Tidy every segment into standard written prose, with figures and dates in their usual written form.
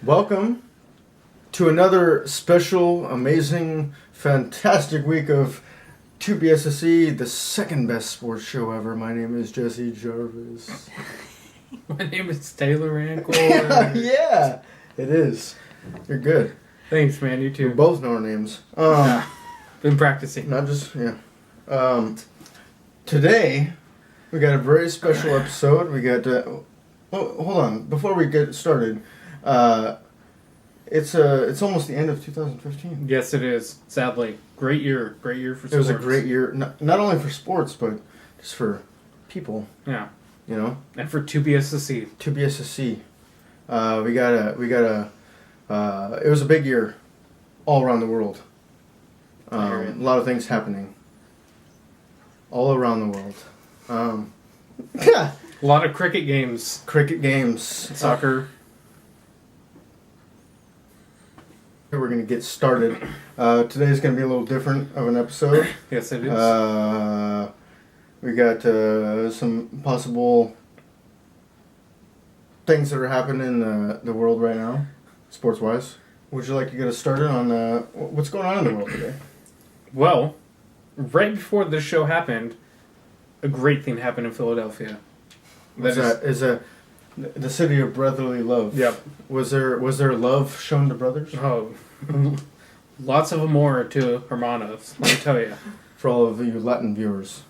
Welcome to another special, amazing, fantastic week of 2BSSE, the second best sports show ever. My name is Jesse Jarvis. My name is Taylor Ankle. Yeah, it is. You're good. Thanks, man. You too. We both know our names. Been practicing. Not just, yeah. Today, we got a very special episode. We got, hold on. Before we get started, it's almost the end of 2015. Yes, it is. Sadly. Great year for sports. It was a great year, not only for sports, but just for people. Yeah. You know? And for 2BSSE. 2BSSE. It was a big year all around the world. A lot of things happening all around the world. A lot of cricket games. Soccer. We're going to get started. Today's going to be a little different of an episode. Yes, it is. We got some possible things that are happening in the world right now, sports-wise. Would you like to get us started on what's going on in the world today? Well, right before this show happened, a great thing happened in Philadelphia. The city of brotherly love. Yep. Was there love shown to brothers? Oh, lots of amor to hermanos, let me tell you. For all of you Latin viewers.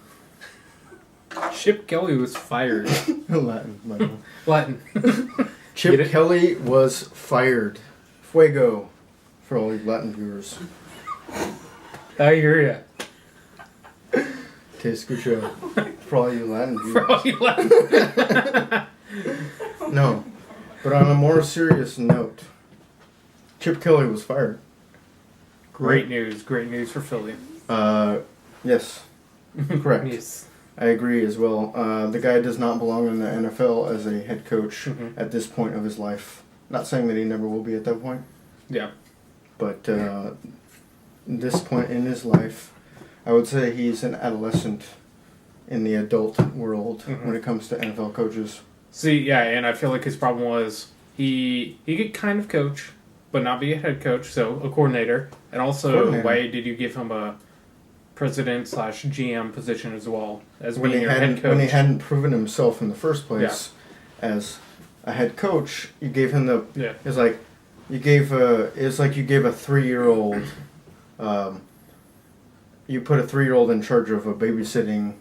Chip Kelly was fired. Latin, Michael. Latin. Chip Kelly was fired. Fuego. For all you Latin viewers. I hear ya. Te escucho. For all you Latin viewers. For all you Latin. No. But on a more serious note, Chip Kelly was fired. Great news for Philly. Yes. Correct. Yes. I agree as well. The guy does not belong in the NFL as a head coach at this point of his life. Not saying that he never will be at that point. Yeah. But this point in his life, I would say he's an adolescent in the adult world when it comes to NFL coaches. See, yeah, and I feel like his problem was he could kind of coach, but not be a head coach, so a coordinator. And also, why did you give him a president/GM position as well as being your head coach? When he hadn't proven himself in the first place as a head coach, you gave him the... Yeah. It's like you gave a 3-year-old... you put a 3-year-old in charge of a babysitting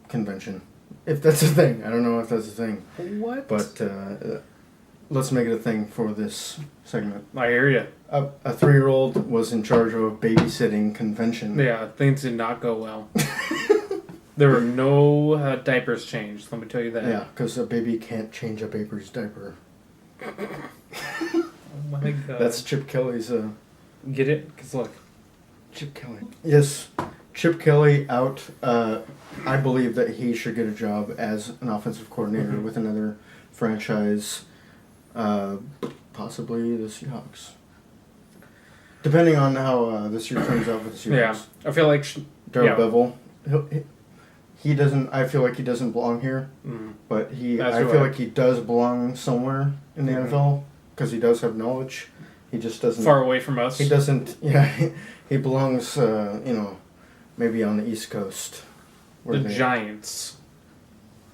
convention. If that's a thing. I don't know if that's a thing. What? But let's make it a thing for this segment. I hear you. A 3-year-old was in charge of a babysitting convention. Yeah, things did not go well. There were no diapers changed, let me tell you that. Yeah, because a baby can't change a baby's diaper. Oh my god. That's Chip Kelly's... Get it? Because look. Chip Kelly. Yes. Chip Kelly out. I believe that he should get a job as an offensive coordinator with another franchise, possibly the Seahawks. Depending on how this year turns out with the Seahawks. Yeah, I feel like... Darrell Bevell. He doesn't... I feel like he doesn't belong here, but I feel like he does belong somewhere in the NFL because he does have knowledge. He just doesn't... Far away from us. He doesn't... Yeah, he belongs, maybe on the East Coast. The Giants.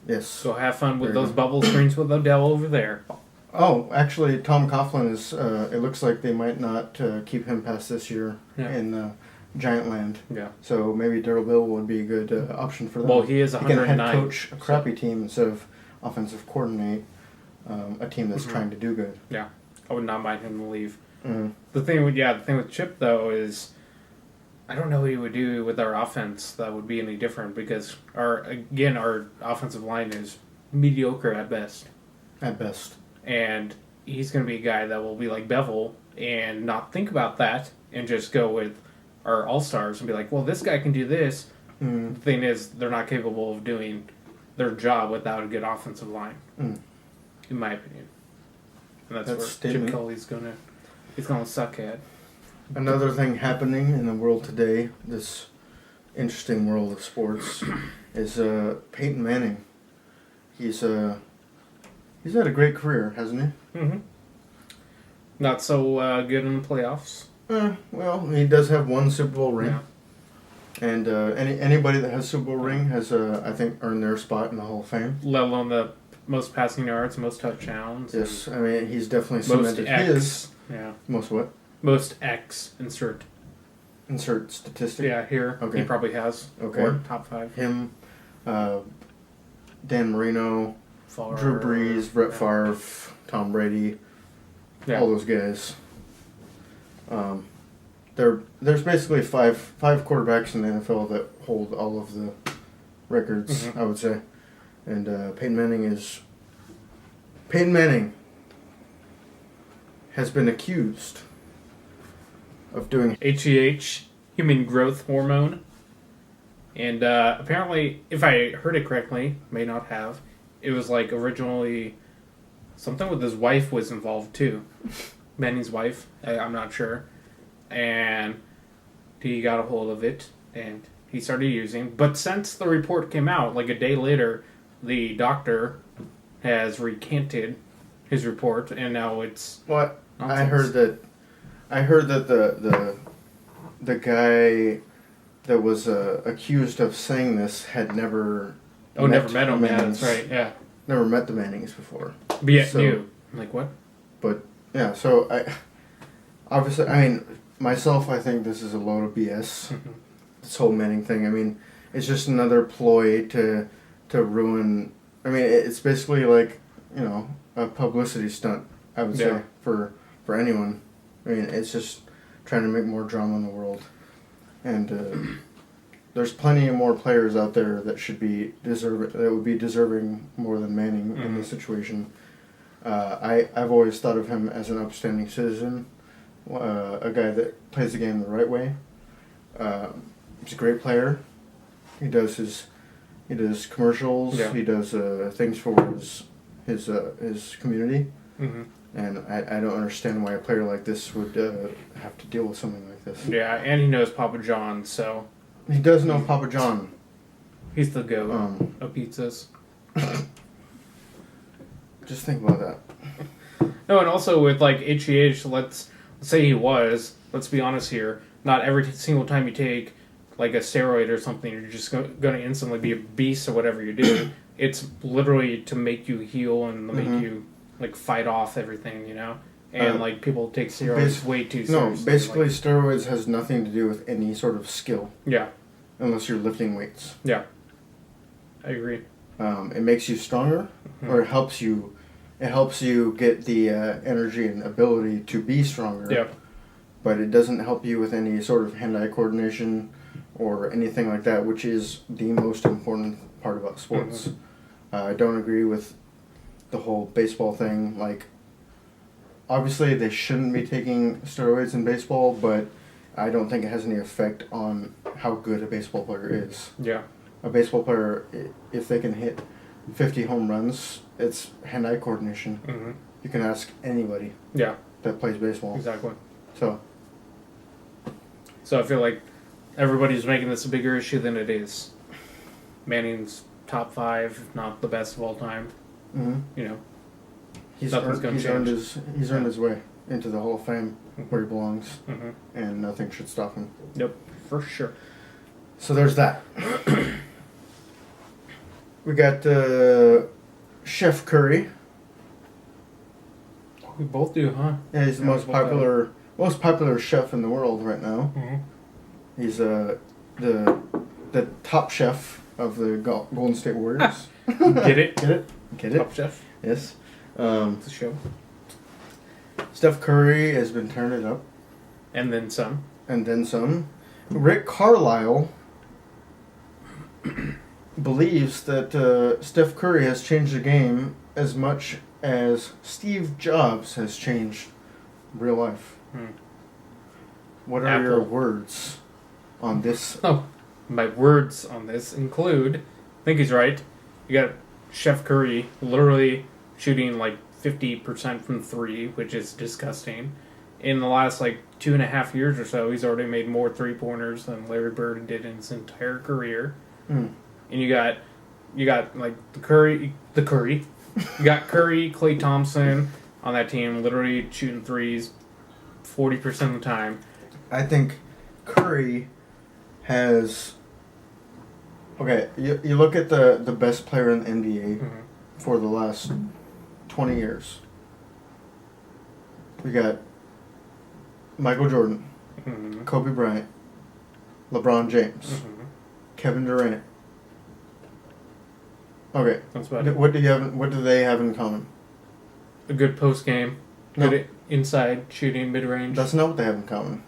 Yes. So have fun with those bubble screens with Odell over there. Oh, actually, Tom Coughlin is... it looks like they might not keep him past this year in Giant Land. Yeah. So maybe Darrell Bill would be a good option for them. Well, he is 109. He can head coach a crappy team instead of offensive coordinate a team that's trying to do good. Yeah. I would not mind him to leave. Mm-hmm. The thing with Chip, though, is... I don't know what he would do with our offense that would be any different because our offensive line is mediocre at best. At best. And he's going to be a guy that will be like Bevel and not think about that and just go with our all-stars and be like, well, this guy can do this. The thing is, they're not capable of doing their job without a good offensive line, in my opinion. And that's where Chip Kelly's going to suck at. Another thing happening in the world today, this interesting world of sports, is Peyton Manning. He's had a great career, hasn't he? Mm-hmm. Not so good in the playoffs. Well, he does have one Super Bowl ring. Yeah. And anybody that has a Super Bowl ring has, I think, earned their spot in the Hall of Fame. Let alone the most passing yards, most touchdowns. Yes, I mean, he's definitely cemented his. Yeah. Most what? Most X, insert statistic. Yeah, here. Okay. He probably has. Okay. Or top 5. Him, Dan Marino, Favre, Drew Brees, Brett Favre, Tom Brady, all those guys. There's basically five quarterbacks in the NFL that hold all of the records, I would say. And Peyton Manning has been accused of doing HGH, human growth hormone. And apparently, if I heard it correctly, may not have, it was like originally something with his wife was involved too. Manning's wife, I'm not sure. And he got a hold of it and he started using. But since the report came out, like a day later, the doctor has recanted his report and now it's what nonsense. I heard that the guy that was accused of saying this had never never met him. Yeah, that's right. Yeah, never met the Mannings before. But yet knew. Like what? But yeah, so I mean myself, I think this is a load of BS. This whole Manning thing. I mean, it's just another ploy to ruin. I mean, it's basically like, you know, a publicity stunt, I would say, for anyone. I mean, it's just trying to make more drama in the world. And there's plenty of more players out there that would be deserving more than Manning in this situation. I've always thought of him as an upstanding citizen, a guy that plays the game the right way. He's a great player. He does commercials. Yeah. He does things for his community. And I don't understand why a player like this would have to deal with something like this. Yeah, and he knows Papa John, so he does know Papa John. He's the goat of pizzas. Just think about that. No, and also with like HGH, let's say he was. Let's be honest here. Not every single time you take like a steroid or something, you're just going to instantly be a beast or whatever you do. It's literally to make you heal and make you like fight off everything, you know. And like people take steroids way too seriously. No, basically steroids has nothing to do with any sort of skill. Yeah. Unless you're lifting weights. Yeah. I agree. It makes you stronger, or it helps you get the energy and ability to be stronger. Yeah. But it doesn't help you with any sort of hand-eye coordination or anything like that, which is the most important part about sports. I don't agree with the whole baseball thing. Like, obviously they shouldn't be taking steroids in baseball, but I don't think it has any effect on how good a baseball player is. Yeah. A baseball player, if they can hit 50 home runs, it's hand-eye coordination. You can ask anybody that plays baseball. Exactly. So I feel like everybody's making this a bigger issue than it is. Manning's top 5, if not the best of all time. You know, he's earned his way into the Hall of Fame where he belongs, and nothing should stop him. Yep, for sure. So there's that. We got Chef Curry. We both do, huh? Yeah, he's the most popular chef in the world right now. He's the top chef of the Golden State Warriors. Get it? Get it? Top chef. Yes. It's a show. Steph Curry has been turning it up. And then some. And then some. Rick Carlisle believes that Steph Curry has changed the game as much as Steve Jobs has changed real life. What are your words on this? Oh, my words on this include, I think he's right, you got Chef Curry literally shooting like 50% from 3, which is disgusting. In the last like 2.5 years or so, he's already made more 3-pointers than Larry Bird did in his entire career. And you got like the Curry. You got Curry, Klay Thompson, on that team, literally shooting threes 40% of the time. I think Curry has. Okay, you look at the best player in the NBA for the last 20 years. We got Michael Jordan, Kobe Bryant, LeBron James, Kevin Durant. Okay, that's about it. What do they have in common? A good post game, No. good inside shooting, mid range. That's not what they have in common.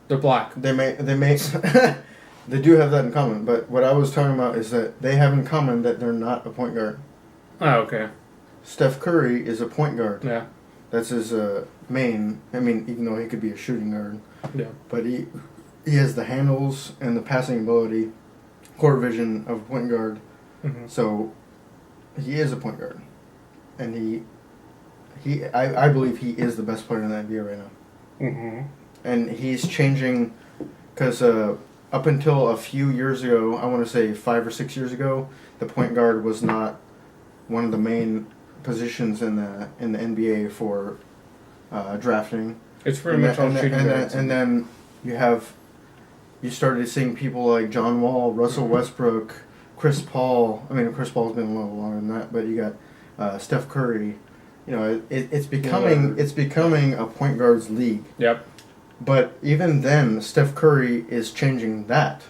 They're black. They may they do have that in common, but what I was talking about is that they have in common that they're not a point guard. Oh, okay. Steph Curry is a point guard. Yeah. That's his main. I mean, even though he could be a shooting guard. Yeah. But he has the handles and the passing ability, court vision of a point guard. So he is a point guard, and I believe he is the best player in the NBA right now. And he's changing, because up until a few years ago, I want to say 5 or 6 years ago, the point guard was not one of the main positions in the NBA for drafting. It's pretty much all shooting guards. And then you started seeing people like John Wall, Russell Westbrook, Chris Paul. I mean, Chris Paul's been a little longer than that, but you got Steph Curry. You know, it's becoming a point guard's league. Yep. But even then, Steph Curry is changing that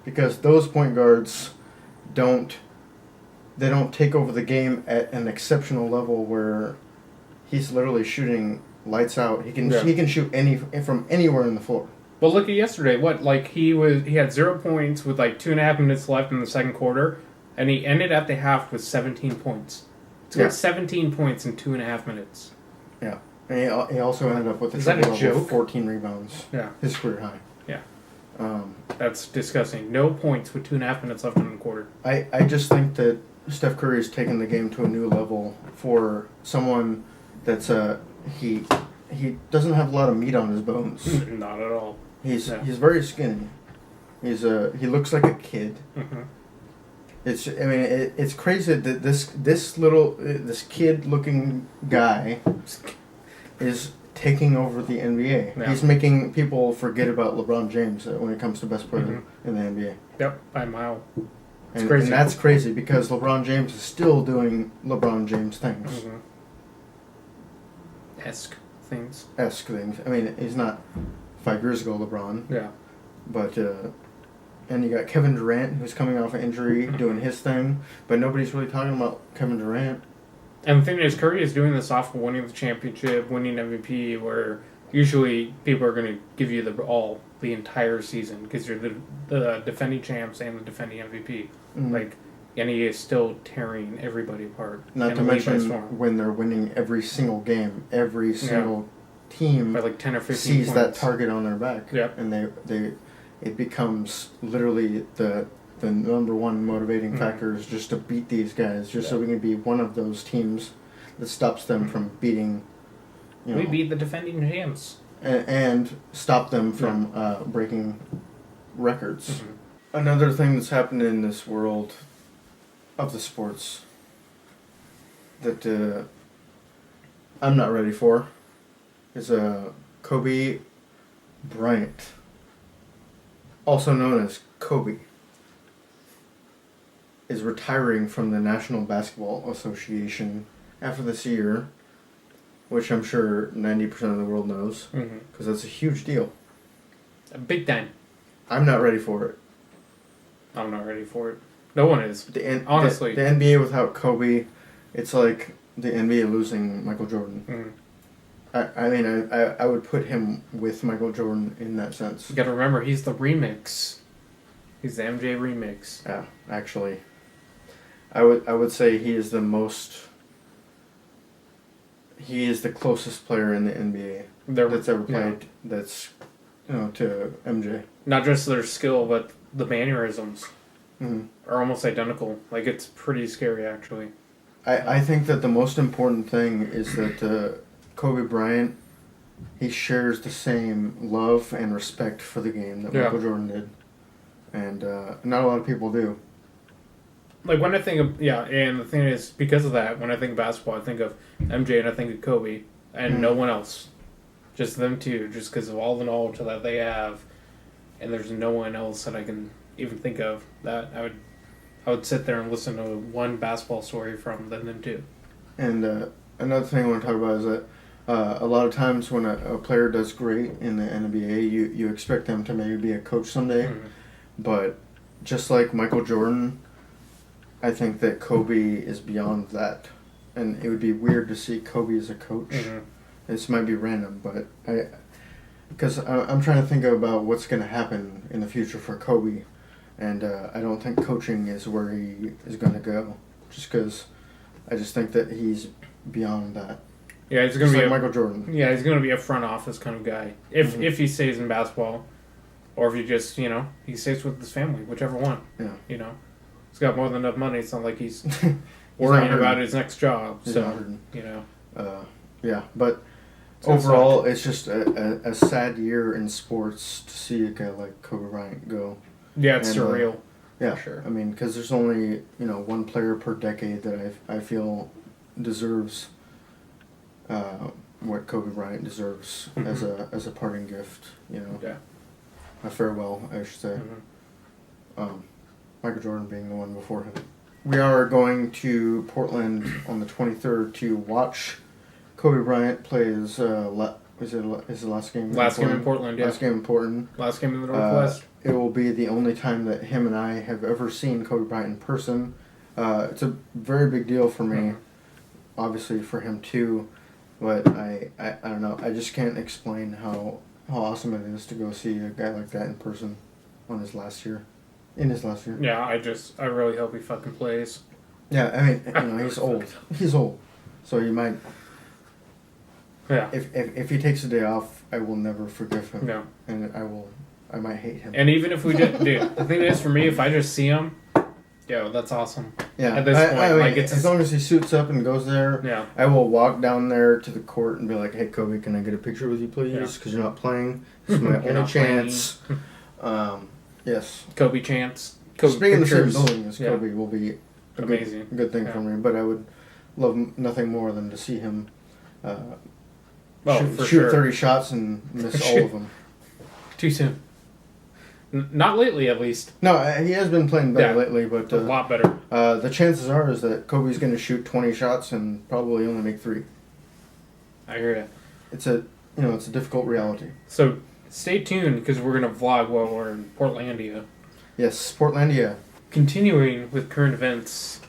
because those point guards don't take over the game at an exceptional level where he's literally shooting lights out. He can shoot from anywhere in the floor. Well, look at yesterday. He had 0 points with 2.5 minutes left in the second quarter, and he ended at the half with 17 points. He got 17 points in 2.5 minutes. Yeah. And he also ended up with Is that a joke? 14 rebounds. Yeah. His career high. Yeah. That's disgusting. No points with 2.5 minutes left in the quarter. I just think that Steph Curry is taking the game to a new level for someone that's he doesn't have a lot of meat on his bones. Not at all. He's very skinny. He looks like a kid. It's crazy that this kid looking guy is taking over the NBA. Yeah. He's making people forget about LeBron James when it comes to best player in the NBA. Yep, by a mile. And that's crazy because LeBron James is still doing LeBron James things. Esque things. I mean, he's not 5 years ago LeBron. Yeah. But and you got Kevin Durant, who's coming off an injury, doing his thing, but nobody's really talking about Kevin Durant. And the thing is, Curry is doing this off of winning the championship, winning MVP, where usually people are going to give you the entire season because you're the defending champs and the defending MVP. And he is still tearing everybody apart. Not to mention when they're winning every single game, every single team by 10 or 15 sees points. That target on their back. Yep. And it becomes literally the number one motivating factor is just to beat these guys, so we can be one of those teams that stops them from beating. We beat the defending champs. And stop them from breaking records. Another thing that's happened in this world of the sports that I'm not ready for is Kobe Bryant, also known as Kobe, is retiring from the National Basketball Association after this year, which I'm sure 90% of the world knows, because that's a huge deal. Big time. I'm not ready for it. I'm not ready for it. No one is. Honestly. The NBA without Kobe, it's like the NBA losing Michael Jordan. I would put him with Michael Jordan in that sense. You gotta remember, he's the remix. He's the MJ remix. Yeah, actually. I would say he is the closest player in the NBA that's ever played that's to MJ. Not just their skill, but the mannerisms are almost identical. It's pretty scary, actually. I think that the most important thing is that Kobe Bryant, he shares the same love and respect for the game that Michael Jordan did. And not a lot of people do. Like when I think of and the thing is, because of that, when I think of basketball, I think of MJ and I think of Kobe and no one else, just them two, just because of all the knowledge that they have, and there's no one else that I can even think of that I would sit there and listen to one basketball story from them two. And another thing I want to talk about is that a lot of times when a player does great in the NBA, you expect them to maybe be a coach someday, but just like Michael Jordan, I think that Kobe is beyond that, and it would be weird to see Kobe as a coach. This might be random, but because I'm trying to think about what's going to happen in the future for Kobe, and I don't think coaching is where he is going to go, just because I just think that he's beyond that. Yeah, he's going to be like Michael Jordan. Yeah, he's going to be a front office kind of guy if he stays in basketball, or if he just he stays with his family, whichever one. Yeah. He's got more than enough money. It's not like he's worrying about his next job. He's so, yeah, but overall, it's just a sad year in sports to see a guy like Kobe Bryant go. Yeah, it's surreal. Yeah, for sure. I mean, because there's only one player per decade that I feel deserves what Kobe Bryant deserves as a parting gift. Yeah. A farewell, I should say. Michael Jordan being the one before him. We are going to Portland on the 23rd to watch Kobe Bryant play his last game. Last game in Portland. Yeah. Last game in Portland. Last game in the Northwest. It will be the only time that him and I have ever seen Kobe Bryant in person. It's a very big deal for me. Obviously for him too, but I don't know. I just can't explain how awesome it is to go see a guy like that in person in his last year. Yeah, I really hope he fucking plays. Yeah, I mean, he's old. He's old, so he might. Yeah. If he takes a day off, I will never forgive him. No. And I might hate him. And even if we did, dude, the thing is for me, if I just see him, that's awesome. Yeah. At this point, I mean, like it's as long as he suits up and goes there. Yeah. I will walk down there to the court and be like, "Hey, Kobe, can I get a picture with you, please? Because you're not playing. This is my only chance." Yes. Kobe chance. Kobe being in the same pictures. building as Kobe will be amazing. Good thing for me. But I would love nothing more than to see him shoot 30 shots and miss all of them. Too soon. Not lately, at least. No, he has been playing better lately, but a lot better. The chances are is that Kobe's going to shoot 20 shots and probably only make 3. I hear you. It's a difficult reality. So stay tuned because we're going to vlog while we're in Portlandia. Yes, Portlandia. Continuing with current events,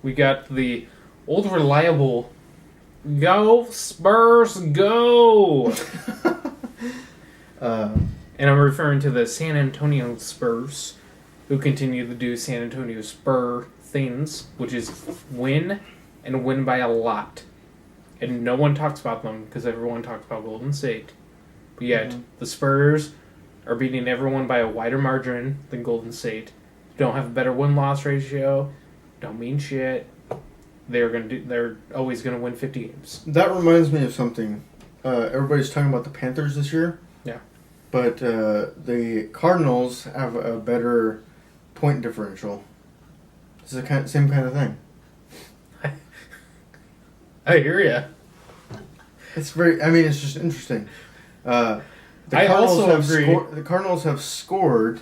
we got the old reliable Go Spurs Go! And I'm referring to the San Antonio Spurs, who continue to do San Antonio Spur things, which is win, and win by a lot. And no one talks about them, because everyone talks about Golden State. But yet, the Spurs are beating everyone by a wider margin than Golden State. Don't have a better win-loss ratio. Don't mean shit. They're always gonna win 50 games. That reminds me of something. Everybody's talking about the Panthers this year. Yeah. But the Cardinals have a better point differential. It's the same kind of thing. I hear ya. It's it's just interesting. The Cardinals have scored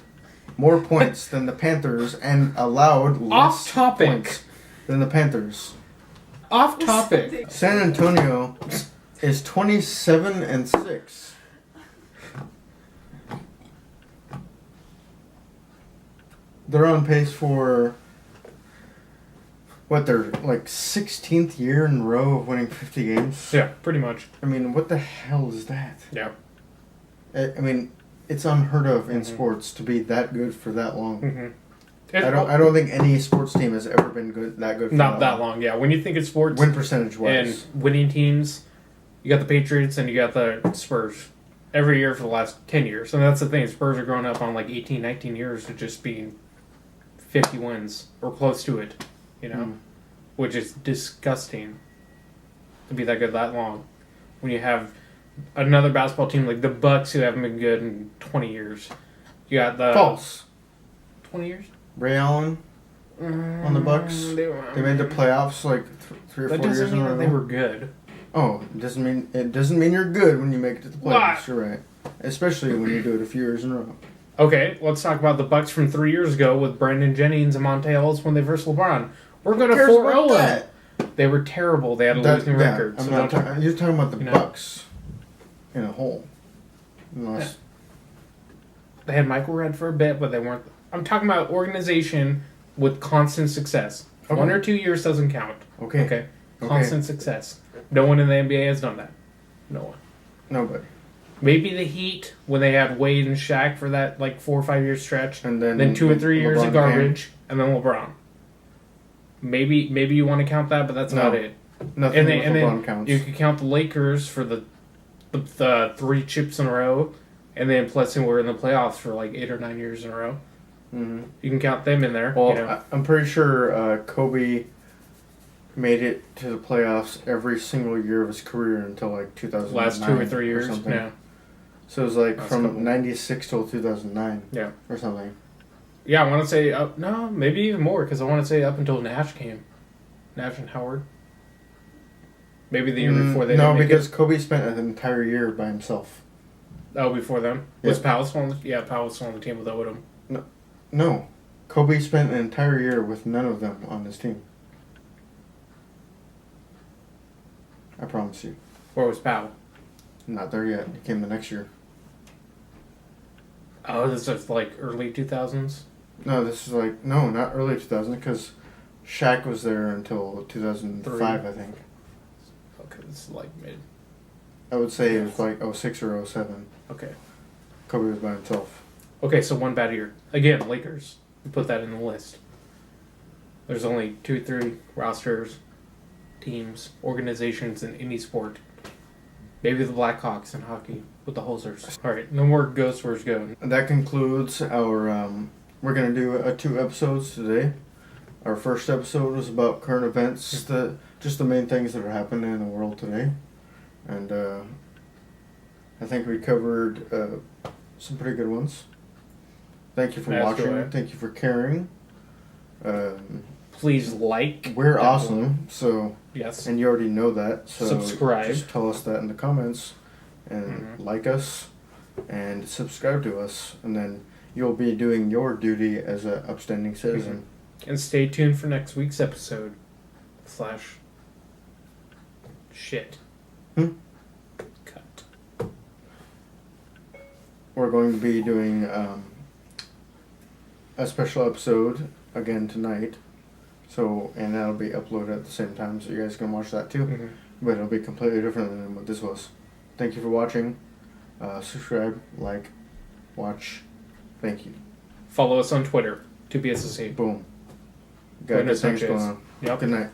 more points than the Panthers and allowed less points than the Panthers. Off topic. San Antonio is 27-6. They're on pace for their 16th year in a row of winning 50 games. Yeah, pretty much. I mean, what the hell is that? Yeah. I mean, it's unheard of in sports to be that good for that long. I don't think any sports team has ever been that good for not that long. Yeah, when you think of sports, win percentage wise and winning teams, you got the Patriots and you got the Spurs every year for the last 10 years. And that's the thing, Spurs are growing up on 18, 19 years of just being 50 wins or close to it, which is disgusting to be that good that long. When you have another basketball team like the Bucks who haven't been good in 20 years. You got the... False. 20 years? Ray Allen. on the Bucks? They made the playoffs like 3 or 4 years in a row. That doesn't mean that they were good. Oh, it doesn't mean you're good when you make it to the playoffs. What? You're right, especially when you do it a few years in a row. Okay, let's talk about the Bucks from 3 years ago with Brandon Jennings and Monte Ellis when they versed LeBron. We're going to 4-0 them. They were terrible. They had a losing record. You're talking about the Bucks in a whole. Unless... They had Michael Redd for a bit, but they weren't. I'm talking about organization with constant success. Okay. 1 or 2 years doesn't count. Okay. Constant success. No one in the NBA has done that. No one. Nobody. Maybe the Heat when they had Wade and Shaq for that like 4 or 5 year stretch, and then 2 or 3 years LeBron of garbage, and then LeBron. Maybe you want to count that, but that's not it. Nothing. And then counts. You could count the Lakers for the 3 chips in a row, and then plus we're in the playoffs for like 8 or 9 years in a row. Mm-hmm. You can count them in there. Well, I'm pretty sure Kobe made it to the playoffs every single year of his career until like 2009. Last 2 or 3 years. Or something. Yeah. So it was like from 96 till 2009. Yeah. Or something. Yeah, I want to say no, maybe even more because I want to say up until Nash came, Nash and Howard. Maybe the year before they. No, because Kobe spent an entire year by himself. Oh, before them was Powell still on the Powell was still on the team with Odom. No, Kobe spent an entire year with none of them on his team. I promise you. Where was Powell? Not there yet. He came the next year. Oh, this is like early 2000s? No, this is like... No, not early 2000s, because Shaq was there until 2005, I think. Okay, this is like mid. I would say it was like 06 or 07. Okay. Kobe was by himself. Okay, so one bad year. Again, Lakers. We put that in the list. There's only 2, 3 rosters, teams, organizations in any sport. Maybe the Blackhawks in hockey with the Hosers. All right, no more ghost words go. That concludes our... we're going to do 2 episodes today. Our first episode was about current events, just the main things that are happening in the world today. And I think we covered some pretty good ones. Thank you for watching. Thank you for caring. Please like. We're awesome, so... Yes. And you already know that, so... Subscribe. Just tell us that in the comments. And like us. And subscribe to us. And then you'll be doing your duty as an upstanding citizen. And stay tuned for next week's episode. /shit. Cut. We're going to be doing a special episode again tonight. So, and that'll be uploaded at the same time, so you guys can watch that too. But it'll be completely different than what this was. Thank you for watching. Subscribe, like, watch. Thank you. Follow us on Twitter. 2BSSA. Boom. Got good things going on. Yep. Good night.